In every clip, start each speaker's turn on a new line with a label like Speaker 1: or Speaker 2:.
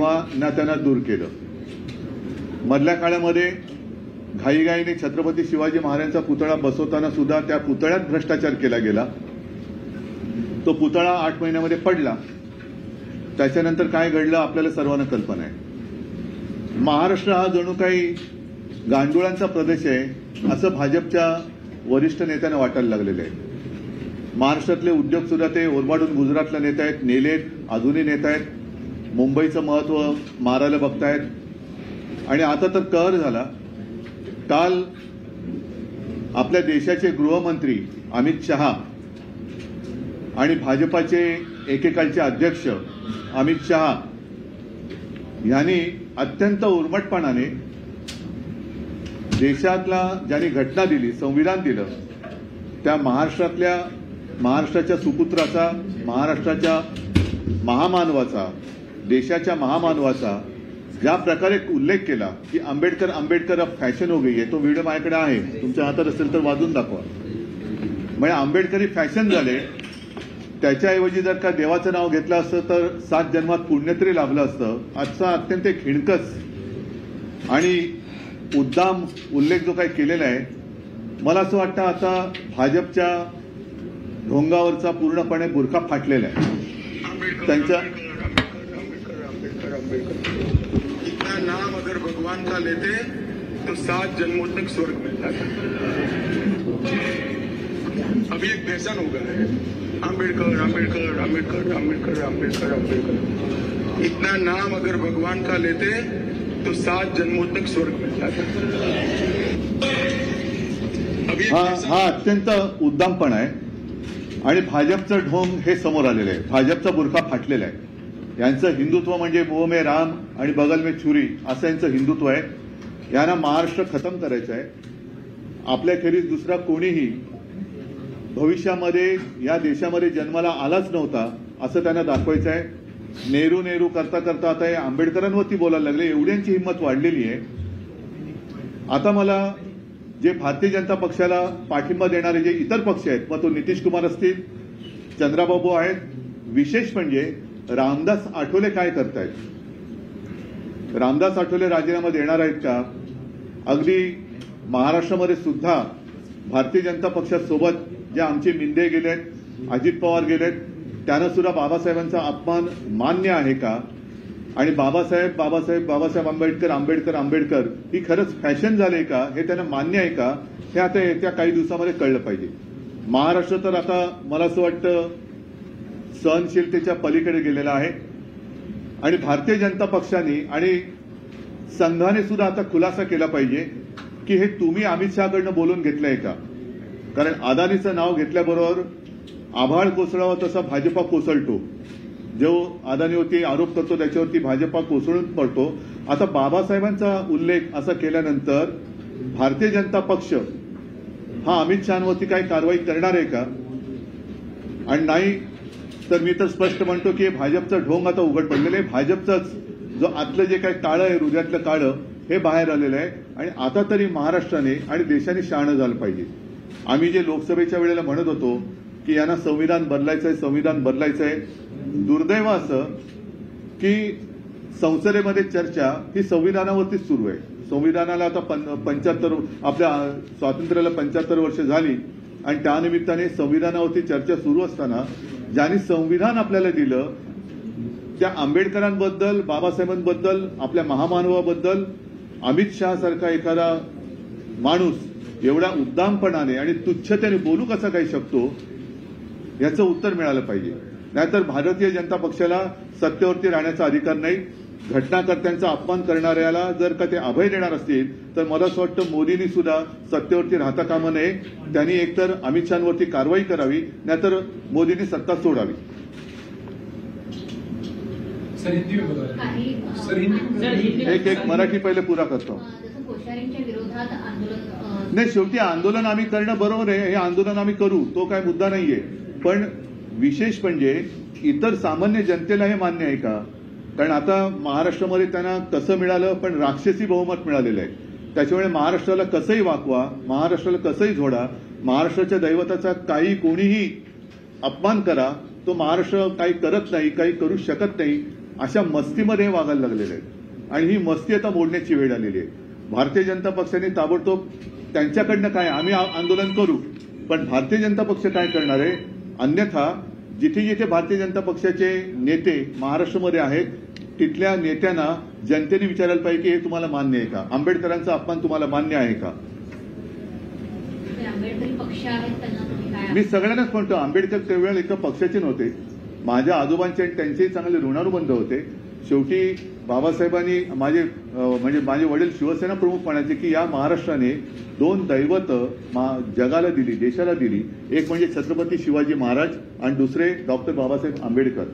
Speaker 1: किंवा ना त्यांना दूर केलं. मधल्या काळामध्ये घाईघाईने छत्रपती शिवाजी महाराजांचा पुतळा बसवताना सुद्धा त्या पुतळ्यात भ्रष्टाचार केला गेला. तो पुतळा 8 महिन्यामध्ये पडला. त्याच्यानंतर काय घडलं आपल्याला सर्वांना कल्पना आहे. महाराष्ट्र हा जणू काही गांडुळांचा प्रदेश आहे असं भाजपच्या वरिष्ठ नेत्यांना वाटायला लागलेलं आहे. महाराष्ट्रातले उद्योग सुद्धा ते ओरबाडून गुजरातला नेत आहेत, नेलेत, अजूनही नेत आहेत. मुंबईचं महत्व मारायला बघतायत. आणि आता तर कहर झाला. काल आपल्या देशाचे गृहमंत्री अमित शहा आणि भाजपाचे एकेकाळचे अध्यक्ष अमित शहा यांनी अत्यंत उर्मटपणाने देशातला ज्यांनी घटना दिली, संविधान दिलं, त्या महाराष्ट्राच्या सुपुत्राचा, महाराष्ट्राच्या महामानवाचा, देशाच्या महामानवाचा ज्या प्रकारे उल्लेख केला की आंबेडकर अब फॅशन हो गई है. तो व्हिडिओ माझ्याकडे आहे, तुमच्या हातात असेल तर वाजून दाखवा. म्हणजे आंबेडकरी फॅशन झाले. त्याच्याऐवजी जर का देवाचं नाव घेतलं असतं तर 7 जन्मात पुण्य तरी लाभलं असतं. आजचा अत्यंत खिणकस आणि उद्दाम उल्लेख जो काही केलेला आहे, मला असं वाटतं आता भाजपच्या ढोंगावरचा पूर्णपणे बुरखा फाटलेला आहे. त्यांच्या
Speaker 2: इतना नाम अगर भगवान का लेते तो 7 जन्मों तक स्वर्ग मिलता था. अभी एक फैशन हो गया है, आंबेडकर आंबेडकर आंबेडकर आंबेडकर आंबेडकर आंबेडकर. इतना नाम अगर भगवान का लेते तो 7 जन्मों तक स्वर्ग मिलता था.
Speaker 1: हा अत्यंत उद्दामपणा आहे. आणि भाजपचं ढोंग हे समोर आलेलं आहे. भाजपचा बुरखा फाटलेला आहे. यांचं हिंदुत्व म्हणजे मुंह में राम आणि बगल में छुरी असं यांचं हिंदुत्व आहे. यांना महाराष्ट्र खतम करायचं आहे. आपल्याखेरीज दुसरा कोणीही भविष्यामध्ये या देशामध्ये जन्माला आलाच नव्हता असं त्यांना दाखवायचं आहे. नेहरू नेहरू करता करता आता हे आंबेडकरांवरती बोलायला लागले. एवढ्यांची हिंमत वाढलेली आहे. आता मला जे भारतीय जनता पक्षाला पाठिंबा देणारे जे इतर पक्ष आहेत, मग तो नितीश कुमार असतील, चंद्राबाबू आहेत, विशेष म्हणजे रामदास आठवले काय करतायत? रामदास आठवले राजीनामा देणार आहेत का? अगदी महाराष्ट्रामध्ये सुद्धा भारतीय जनता पक्षासोबत जे आमचे मिंदे गेलेत, अजित पवार गेलेत, त्यांना सुद्धा बाबासाहेबांचा अपमान मान्य आहे का? आणि बाबासाहेब आंबेडकर ही खरंच फॅशन झाली का? हे त्यांना मान्य आहे का? हे आता येत्या काही दिवसामध्ये कळलं पाहिजे. महाराष्ट्र तर आता मला असं वाटतं सहनशीलतेच्या पलीकडे गेलेला आहे. आणि भारतीय जनता पक्षाने आणि संघाने सुद्धा आता खुलासा केला पाहिजे की हे तुम्ही अमित शहाकडनं बोलून घेतलंय का? कारण अदानीचं नाव घेतल्याबरोबर आभाळ कोसळावा तसा भाजपा कोसळतो. जो अदानीवरती आरोप करतो त्याच्यावरती भाजपा कोसळून पडतो. आता बाबासाहेबांचा उल्लेख असा केल्यानंतर भारतीय जनता पक्ष हा अमित शहांवरती काही कारवाई करणार आहे का? आणि नाही तर मी तर स्पष्ट म्हणतो की भाजपचं ढोंग आता उघड पडलेलं आहे. भाजपचंच जो आतलं जे काही काळं आहे, हृदयातलं काळं, हे बाहेर आलेलं आहे. आणि आता तरी महाराष्ट्राने आणि देशाने शहाणं झालं पाहिजे. आम्ही जे लोकसभेच्या वेळेला म्हणत होतो की यांना संविधान बदलायचंय, दुर्दैव असं की संसदेमध्ये चर्चा ही संविधानावरतीच सुरू आहे. संविधानाला आता 75 आपल्या स्वातंत्र्याला 75 वर्ष झाली आणि त्यानिमित्ताने संविधानावरती चर्चा सुरू असताना ज्यांनी संविधान आपल्याला दिलं त्या आंबेडकरांबद्दल, बाबासाहेबांबद्दल, आपल्या महामानवाबद्दल अमित शहा सारखा एखादा माणूस एवढ्या उद्दामपणाने आणि तुच्छतेने बोलू कसा काही शकतो याचं उत्तर मिळालं पाहिजे. नाहीतर भारतीय जनता पक्षाला सत्तेवरती राहण्याचा अधिकार नाही. घटनाकर्त्यांचा अपमान करणाऱ्याला जर का ते अभय देणार असतील तर मला असं वाटतं मोदींनी सुद्धा सत्तेवरती राहता कामा नये. त्यांनी एकतर अमित शहांवरती कारवाई करावी, नाहीतर मोदींनी सत्ता सोडावी. एक मराठी पहिले पुरा करतो. नाही, शेवटी आंदोलन आम्ही करणं बरोबर आहे. हे आंदोलन आम्ही करू, तो काय मुद्दा नाहीये. पण विशेष म्हणजे इतर सामान्य जनतेला हे मान्य आहे का? कारण आता महाराष्ट्रामध्ये त्यांना कसं मिळालं, पण राक्षसी बहुमत मिळालेलं आहे. त्याच्यामुळे महाराष्ट्राला कसंही वाकवा, महाराष्ट्राला कसंही झोडा, महाराष्ट्राच्या दैवताचा काही कोणीही अपमान करा, तो महाराष्ट्र काही करत नाही, काही करू शकत नाही. अशा मस्तीमध्ये वागायला लागलेले आहेत आणि ही मस्ती आता मोडण्याची वेळ आलेली आहे. भारतीय जनता पक्षाने ताबडतोब त्यांच्याकडनं काय आम्ही आंदोलन करू, पण भारतीय जनता पक्ष काय करणार आहे? अन्यथा जिथे जिथे भारतीय जनता पक्षाचे नेते महाराष्ट्रामध्ये आहेत तिथल्या नेत्यांना जनतेने विचारायला पाहिजे की हे तुम्हाला मान्य आहे का? आंबेडकरांचा अपमान तुम्हाला मान्य आहे का?
Speaker 3: आंबेडकरी पक्ष आहेत त्यांना तुम्ही काय?
Speaker 1: मी सगळ्यांनाच म्हणतो, आंबेडकर त्यावेळेला एका पक्षाचे नव्हते, माझ्या आजोबांचे आणि त्यांचेही चांगले ऋणानुबंध होते. शेवटी बाबासाहेबांनी माझे वडील शिवसेना प्रमुख म्हणायचे की या महाराष्ट्राने दोन दैवत जगाला दिली, देशाला दिली. एक म्हणजे छत्रपती शिवाजी महाराज आणि दुसरे डॉक्टर बाबासाहेब आंबेडकर.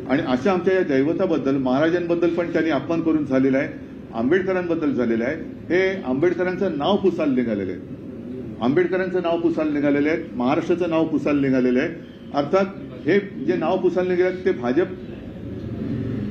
Speaker 1: आणि अशा आमच्या या दैवताबद्दल, महाराजांबद्दल पण त्यांनी अपमान करून झालेला आहे, आंबेडकरांबद्दल झालेलं आहे. हे आंबेडकरांचं नाव पुसायला निघालेलं आहे, आंबेडकरांचं नाव पुसायला निघालेलं आहे, महाराष्ट्राचं नाव पुसायला निघालेलं आहे. अर्थात हे जे नाव पुसायला निघाले ते भाजप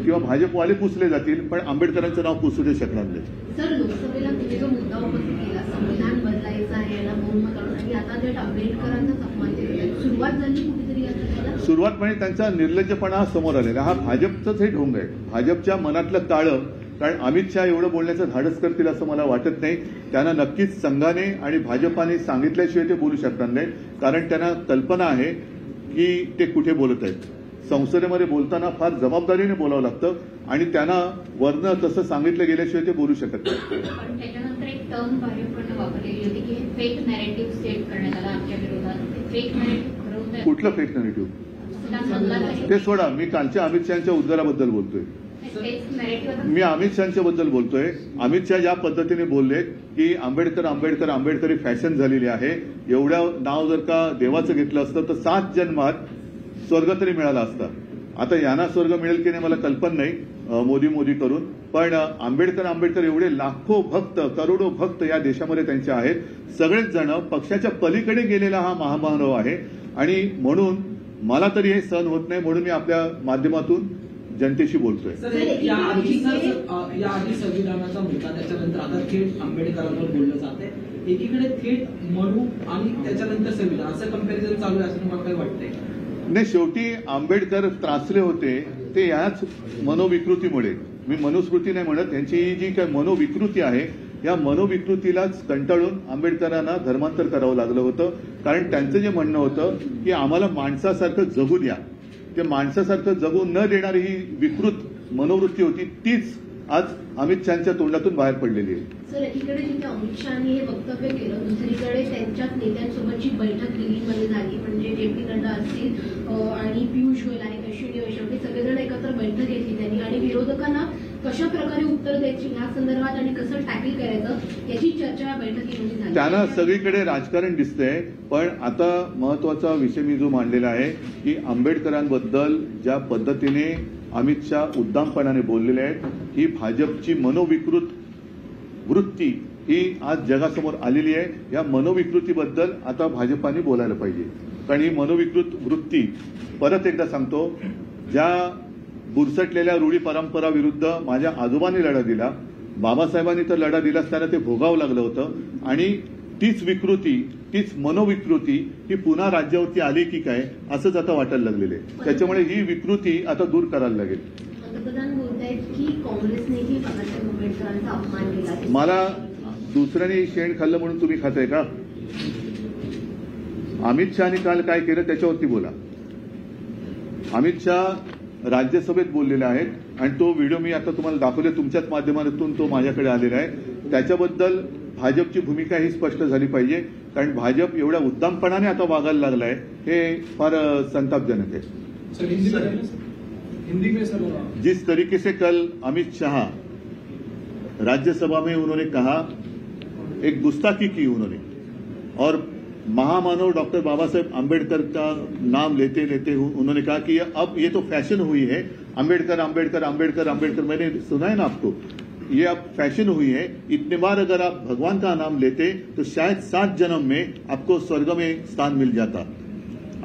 Speaker 1: किंवा भाजपवाले पुसले जातील, पण आंबेडकरांचं नाव पुसू शकणार नाही.
Speaker 3: सर, लोकसभेला तुम्ही जो मुद्दा उपस्थित केला, संविधान बदलायचं आहे याला बहुमत आणून, आणि आता थेट आंबेडकरांचाच अपमान केला, सुरुवात झाली कुठेतरी आता? सुरुवात
Speaker 1: म्हणजे त्यांचा निर्लज्जपणा समोर आलेला. हा भाजपचंच हे ढोंग आहे, भाजपच्या मनातलं ताळं. कारण अमित शहा एवढं बोलण्याचं धाडस करतील असं मला वाटत नाही. त्यांना नक्कीच संघाने आणि भाजपाने सांगितल्याशिवाय ते बोलू शकणार नाही, कारण त्यांना कल्पना आहे की ते कुठे बोलत आहेत. संसदेमध्ये बोलताना फार जबाबदारीने बोलावं लागतं आणि त्यांना वरनं तसं सांगितलं गेल्याशिवाय ते बोलू शकत नाही.
Speaker 3: पण त्याच्यानंतर एक टर्म भाजपकडनं वापरलेली होती की हे फेक नॅरेटिव्ह सेट करण्यात आला आमच्या विरोधात. फेक नॅरेटिव्ह खरवतंय.
Speaker 1: कुठलं फेक नॅरेटिव्ह? ते सोडा, मी कालच्या अमित शहाच्या उद्गाराबद्दल बोलतोय. मी अमित शहाच्या बद्दल बोलतोय. अमित शहा ज्या पद्धतीने बोलले की आंबेडकर आंबेडकर आंबेडकरी फॅशन झालेली आहे, एवढं नाव जर का देवाचं घेतलं असतं तर 7 जन्मात स्वर्ग तरी मिळाला असता. आता यांना स्वर्ग मिळेल की नाही मला कल्पना नाही, मोदी मोदी करून. पण आंबेडकर आंबेडकर एवढे लाखो भक्त, करोडो भक्त या देशामध्ये त्यांचे आहेत. सगळेच जण पक्षाच्या पलीकडे गेलेला हा महामानव आहे आणि म्हणून मला तरी हे सहन होत नाही, म्हणून मी आपल्या माध्यमातून जनतेशी बोलतोय.
Speaker 4: या आधी संविधानाचा मुद्दा, त्याच्यानंतर आता थेट आंबेडकरांवर बोललं जाते. एकीकडे थेट मनू आणि त्याच्यानंतर संविधान असं कंपॅरिझन चालू आहे असं मला काही वाटतंय?
Speaker 1: नाही, शेवटी आंबेडकर त्रासले होते ते याच मनोविकृतीमुळे. मी मनुस्मृती नाही म्हणत, यांची जी काही मनोविकृती आहे या मनोविकृतीलाच कंटाळून आंबेडकरांना धर्मांतर करावं लागलं होतं. कारण त्यांचं जे म्हणणं होतं की आम्हाला माणसासारखं जगू द्या, ते माणसासारखं जगू न देणारी ही विकृत मनोवृत्ती होती, तीच आज अमित शहाच्या तोंडातून बाहेर पडलेली आहे.
Speaker 3: सर, एकीकडे जिथे अमित शहानी हे वक्तव्य केलं, दुसरीकडे त्यांच्याच नेत्यांसोबतची बैठक दिल्लीमध्ये झाली. म्हणजे जे.पी. नड्डा असतील आणि पियुष गोयल आणि अश्विनी वैष्णव हे सगळेजण एकत्र बैठक घेतली त्यांनी, आणि विरोधकांना कशा प्रकारे उत्तर द्यायची ह्या संदर्भात आणि कसं टॅकल करायचं याची चर्चा या बैठकीमध्ये झाली.
Speaker 1: त्यांना सगळीकडे राजकारण दिसतंय. पण आता महत्वाचा विषय मी जो मांडलेला आहे की आंबेडकरांबद्दल ज्या पद्धतीने अमित शहा उद्दामपणाने बोललेले आहेत, ही भाजपची मनोविकृत वृत्ती ही आज जगासमोर आलेली आहे. या मनोविकृतीबद्दल आता भाजपाने बोलायला पाहिजे. कारण ही मनोविकृत वृत्ती, परत एकदा सांगतो, ज्या बुरसटलेल्या रूढी परंपरा विरुद्ध माझ्या आजोबांनी लढा दिला, बाबासाहेबांनी तर लढा दिलाच, त्यांना ते भोगावं लागलं होतं. आणि तीच विकृती, तीच मनोविकृती ही पुन्हा राज्यावरती आली की काय असंच आता वाटायला लागलेलं आहे. त्याच्यामुळे ही विकृती आता दूर करायला लागेल.
Speaker 3: पंतप्रधान बोलतायत की काँग्रेसनेही बाबासाहेब आंबेडकरांचा अपमान केला.
Speaker 1: मला दुसऱ्याने शेण खाल्लं म्हणून तुम्ही खाताय का? अमित शहानी काल काय केलं त्याच्यावरती बोला. अमित शहा राज्यसभेत बोललेले आहेत आणि तो व्हिडिओ मी आता तुम्हाला दाखवले, तुमच्याच माध्यमातून तो माझ्याकडे आलेला आहे. त्याच्याबद्दल भाजपची भूमिका ही स्पष्ट झाली पाहिजे. कारण भाजप एवढ्या उद्दामपणाने आता वागायला लागलाय, हे फार संतापजनक है.
Speaker 4: हिंदी में सर,
Speaker 1: जिस तरीके से कल अमित शाह राज्यसभा में उन्होंने कहा, एक गुस्ताखी की उन्होंने, और महामानव डॉक्टर बाबा साहेब आंबेडकर का नाम लेते लेते उन्होंने कहा कि अब ये तो फैशन हुई है, आंबेडकर आंबेडकर आंबेडकर आंबेडकर. मैंने सुना है ना आपको, ये अब फैशन हुई है. इतने बार अगर आप भगवान का नाम लेते तो शायद 7 जन्म में आपको स्वर्ग में स्थान मिल जाता.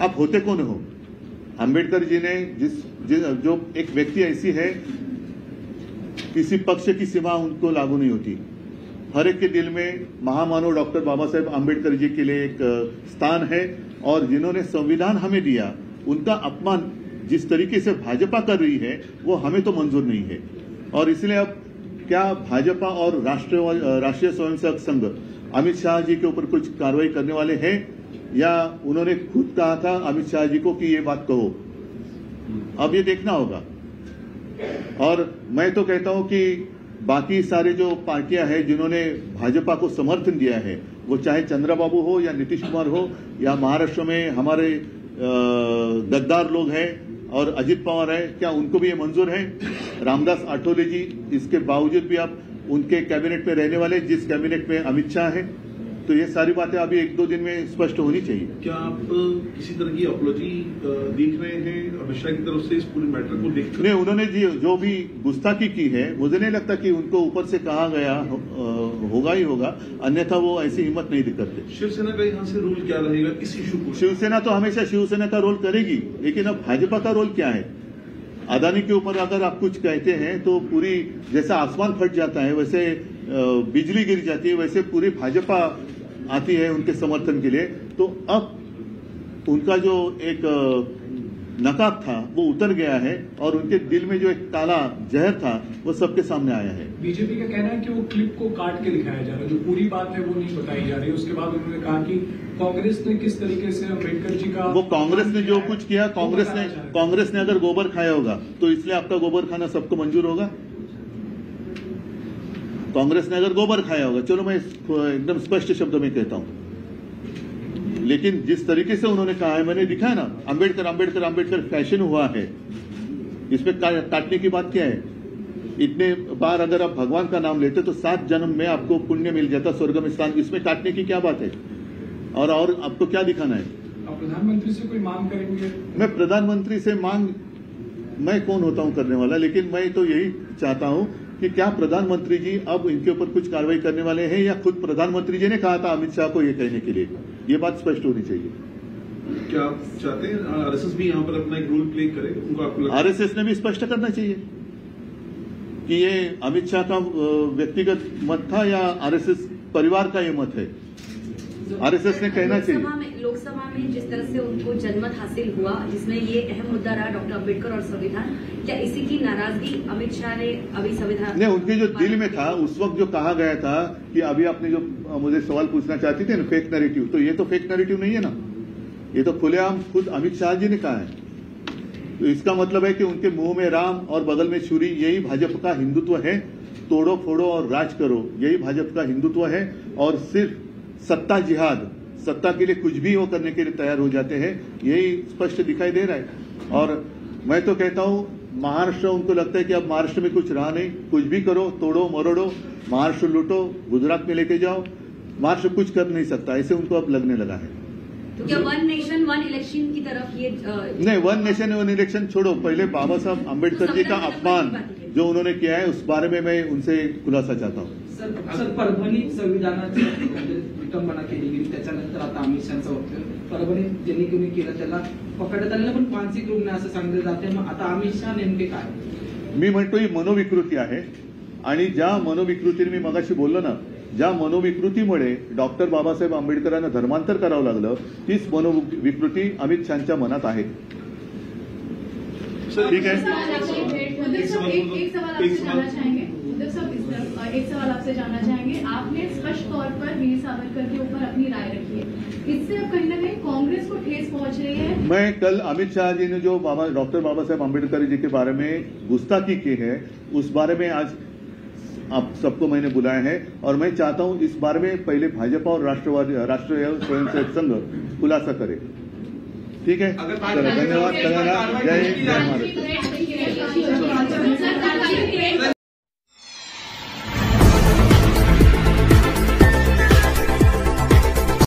Speaker 1: आप होते कौन हो? आंबेडकर जी ने जो एक व्यक्ति ऐसी है, किसी पक्ष की सीमा उनको लागू नहीं होती. हर एक के दिल में महामानव डॉक्टर बाबा साहेब आंबेडकर जी के लिए एक स्थान है. और जिन्होंने संविधान हमें दिया, उनका अपमान जिस तरीके से भाजपा कर रही है वो हमें तो मंजूर नहीं है। और इसलिए अब क्या भाजपा और राष्ट्रीय स्वयंसेवक संघ अमित शाह जी के ऊपर कुछ कार्रवाई करने वाले हैं, या उन्होंने खुद कहा था अमित शाह जी को कि ये बात कहो, अब ये देखना होगा। और मैं तो कहता हूं कि बाकी सारे जो पार्टियां हैं जिन्होंने भाजपा को समर्थन दिया है, वो चाहे चंद्रबाबू हो या नीतीश कुमार हो या महाराष्ट्र में हमारे गद्दार लोग हैं और अजित पवार है, क्या उनको भी ये मंजूर है? रामदास आठवले जी, इसके बावजूद भी आप उनके कैबिनेट में रहने वाले, जिस कैबिनेट में अमित शाह है, तो ये सारी बातें अभी 1-2 दिन में स्पष्ट होनी चाहिए।
Speaker 5: क्या आप किसी तरह की अपॉलॉजी देख रहे हैं अमित शाह की तरफ से इस पूरे मैटर को देखकर?
Speaker 1: नहीं, उन्होंने जो भी गुस्ताखी की है, मुझे नहीं लगता कि उनको ऊपर से कहा गया होगा ही होगा, अन्यथा वो ऐसी हिम्मत नहीं करते।
Speaker 5: शिवसेना का यहाँ से रोल क्या रहेगा इस इशू को?
Speaker 1: शिवसेना तो हमेशा शिवसेना का रोल करेगी, लेकिन अब भाजपा का रोल क्या है? अदानी के ऊपर अगर आप कुछ कहते हैं तो पूरी, जैसा आसमान फट जाता है वैसे बिजली गिर जाती है, वैसे पूरी भाजपा आती है उनके समर्थन के लिए। तो अब उनका जो एक नकाब था वो उतर गया है और उनके दिल में जो एक काला जहर था वो सबके सामने आया है।
Speaker 6: बीजेपी का कहना है कि वो क्लिप को काट के दिखाया जा रहा है, जो पूरी बात है वो नहीं बताई जा रही। उसके बाद उन्होंने कहा कि कांग्रेस ने किस तरीके से अम्बेडकर जी का,
Speaker 1: वो कांग्रेस ने जो कुछ किया, कांग्रेस ने अगर गोबर खाया होगा तो इसलिए आपका गोबर खाना सबको मंजूर होगा? कांग्रेस ने अगर गोबर खाया होगा, चलो मैं एकदम स्पष्ट शब्दों में कहता हूं, लेकिन जिस तरीके से उन्होंने कहा है, मैंने दिखा है ना, अंबेडकर अंबेडकर अंबेडकर फैशन हुआ है, इसमें काटने की बात क्या है? इतने बार अगर आप भगवान का नाम लेते तो 7 जन्म में आपको पुण्य मिल जाता, स्वर्ग में स्थान, इसमें काटने की क्या बात है? और आपको क्या दिखाना है?
Speaker 6: आप प्रधानमंत्री से कोई मांग करेंगे?
Speaker 1: मैं प्रधानमंत्री से मांग, मैं कौन होता हूं करने वाला, लेकिन मैं तो यही चाहता हूं कि क्या प्रधानमंत्री जी अब इनके ऊपर कुछ कार्रवाई करने वाले हैं, या खुद प्रधानमंत्री जी ने कहा था अमित शाह को ये कहने के लिए? ये बात स्पष्ट होनी चाहिए।
Speaker 5: क्या आप चाहते हैं आरएसएस भी यहाँ पर अपना एक रोल प्ले करे? उनको आपको लगता है?
Speaker 1: आरएसएस ने भी स्पष्ट करना चाहिए कि ये अमित शाह का व्यक्तिगत मत था या आरएसएस परिवार का ये मत है। आरएसएस ने कहना चाहिए।
Speaker 7: लोकसभा में जिस तरह से उनको जनमत हासिल हुआ, जिसमें ये अहम मुद्दा रहा डॉक्टर अम्बेडकर और संविधान, क्या इसी की नाराजगी अमित शाह ने अभी संविधान
Speaker 1: नहीं, उनके जो दिल में था उस वक्त जो कहा गया था कि अभी आपने जो मुझे सवाल पूछना चाहती थी ना, फेक नैरेटिव, तो ये तो फेक नैरेटिव नहीं है ना, ये तो खुलेआम खुद अमित शाह जी ने कहा है। तो इसका मतलब है कि उनके मुंह में राम और बगल में छुरी, यही भाजपा का हिंदुत्व है। तोड़ो फोड़ो और राज करो, यही भाजपा का हिंदुत्व है। और सिर्फ सत्ता जिहाद, सत्ता के लिए कुछ भी वो करने के लिए तैयार हो जाते हैं, यही स्पष्ट दिखाई दे रहा है। और मैं तो कहता हूं, महाराष्ट्र, उनको लगता है कि अब महाराष्ट्र में कुछ रहा नहीं, कुछ भी करो, तोड़ो मरोड़ो, महाराष्ट्र लूटो, गुजरात में लेके जाओ, महाराष्ट्र कुछ कर नहीं सकता, ऐसे उनको अब लगने लगा है।
Speaker 7: तो क्या 1 नेशन 1 इलेक्शन की तरफ ये
Speaker 1: नहीं, 1 नेशन 1 इलेक्शन छोड़ो, पहले बाबा साहब अम्बेडकर जी का अपमान जो उन्होंने किया है उस बारे में मैं उनसे खुलासा चाहता हूँ।
Speaker 4: सर परभणी संविधानाची विटंबना केली गेली, त्याच्यानंतर आता अमित शहाचं वक्तव्य, परभणी ज्यांनी कोणी केलं त्याला पकडण्यात आलेलं पण मानसिक रुग्ण असं सांगितलं जाते, मग आता अमित शहा नेमके काय?
Speaker 1: मी म्हणतो ही मनोविकृती आहे, आणि ज्या मनोविकृतीने मी मगाशी बोललो ना, ज्या मनोविकृतीमुळे डॉक्टर बाबासाहेब आंबेडकरांना धर्मांतर करावं लागलं, तीच मनोविकृती अमित शहाच्या मनात आहे। ठीक है,
Speaker 8: एक सवाल आपसे जानना चाहेंगे। आपने स्पष्ट तौर पर वीर सावरकर के ऊपर अपनी राय रखी है, इससे अब कहीं ना कहीं कांग्रेस को ठेस पहुंच रही है।
Speaker 1: मैं कल अमित शाह जी ने जो डॉक्टर बाबा साहेब आंबेडकर जी के बारे में गुस्ताखी की है, उस बारे में आज आप सबको मैंने बुलाया है, और मैं चाहता हूं इस बारे में पहले भाजपा और राष्ट्रीय स्वयंसेवक संघ खुलासा करे। ठीक है, धन्यवाद। जय हिंद, जय महाराष्ट्र।